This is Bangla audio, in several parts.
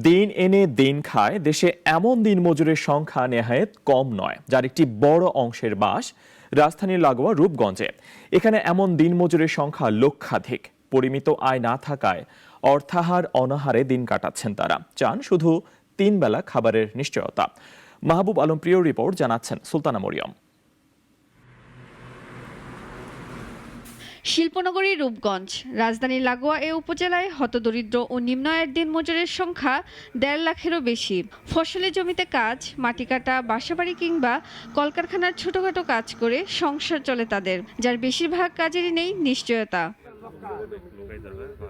দিন এনে দিন খায় দেশে এমন দিনমজুরের সংখ্যা নেহায়েত কম নয়, যার একটি বড় অংশের বাস রাজধানীর লাগোয়া রূপগঞ্জে। এখানে এমন দিনমজুরের সংখ্যা লক্ষাধিক। পরিমিত আয় না থাকায় অর্থাহার অনাহারে দিন কাটাচ্ছেন তারা। চান শুধু 3 বেলা খাবারের নিশ্চয়তা। মাহবুব আলম প্রিয় রিপোর্ট, জানাচ্ছেন সুলতানা মরিয়ম। শিল্পনগরী রূপগঞ্জ রাজধানীর লাগোয়া এ উপজেলায় হতদরিদ্র ও নিম্ন আয়ের দিনমজুরের সংখ্যা 1.5 লাখেরও বেশি। ফসলি জমিতে কাজ, মাটি কাটা, বাসাবাড়ি কিংবা কলকারখানার ছোটখাটো কাজ করে সংসার চলে তাদের, যার বেশিরভাগ কাজেরই নেই নিশ্চয়তা।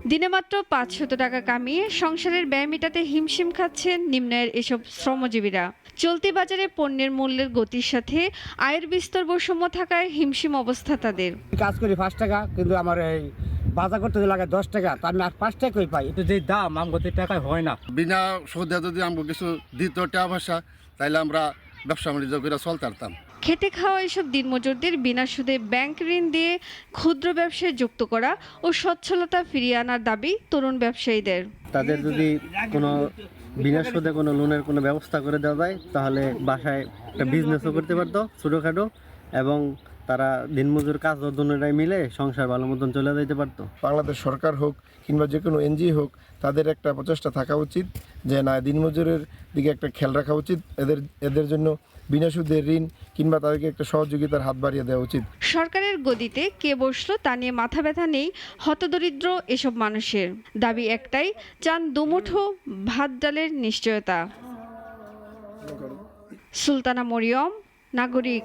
দিনে মাত্র 500 টাকা কামিয়ে সংসারের ব্যয় মেটাতে হিমশিম খাচ্ছেন নিম্ন আয়ের এসব শ্রমজীবীরা। চলতি বাজারে পণ্যের মূল্যের গতির সাথে আয়ের বিস্তর বৈষম্য থাকায় হিমশিম অবস্থা তাদের। কাজ করি 5 টাকা, কিন্তু আমার এই বাজার করতে লাগে 10 টাকা, তো আমি আর 5 টাকাই পাই। যে দাম আমগতির টাকায় হয় না। বিনা সুদে যদি আমগো কিছু দিত টাকা পয়সা, তাইলে আমরা ব্যবসা বাণিজ্য করে চলতে পারতাম। খেটে খাওয়া এসব দিনমজুরদের বিনা সুদে ব্যাংক ঋণ দিয়ে ক্ষুদ্র ব্যবসায় যুক্ত করা ও সচ্ছলতা ফিরিয়ে আনার দাবি তরুণ ব্যবসায়ীদের। তাদের যদি কোনো বিনা সুদে কোনো লোনের কোনো ব্যবস্থা করে দেওয়া যায়, তাহলে বাসায় একটা বিজনেসও করতে পারতো ছোটোখাটো, এবং তারা দিনমজুর কাজ দুজনেরাই মিলে সংসার ভালো মতন চলে যেতে পারতো। বাংলাদেশ সরকার হোক কিংবা যে কোনো এনজিও হোক, তাদের একটা প্রচেষ্টা থাকা উচিত যে না, দিনমজুরের দিকে একটা খেয়াল রাখা উচিত। এদের জন্য বিনা সুদের ঋণ কিংবা তাদেরকে একটা সহযোগিতার হাত বাড়িয়ে দেওয়া উচিত। সরকারের গদিতে কে বসলো তা নিয়ে মাথা ব্যথা নেই হতদরিদ্র এসব মানুষের। দাবি একটাই, চান দুমুঠো ভাত ডালের নিশ্চয়তা। সুলতানা মরিয়ম, নাগরিক।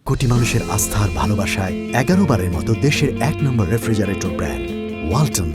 কোটি মানুষের আস্থার ভালোবাসায় 11 বারের মতো দেশের 1 নম্বর রেফ্রিজারেটর ব্র্যান্ড ওয়ালটন।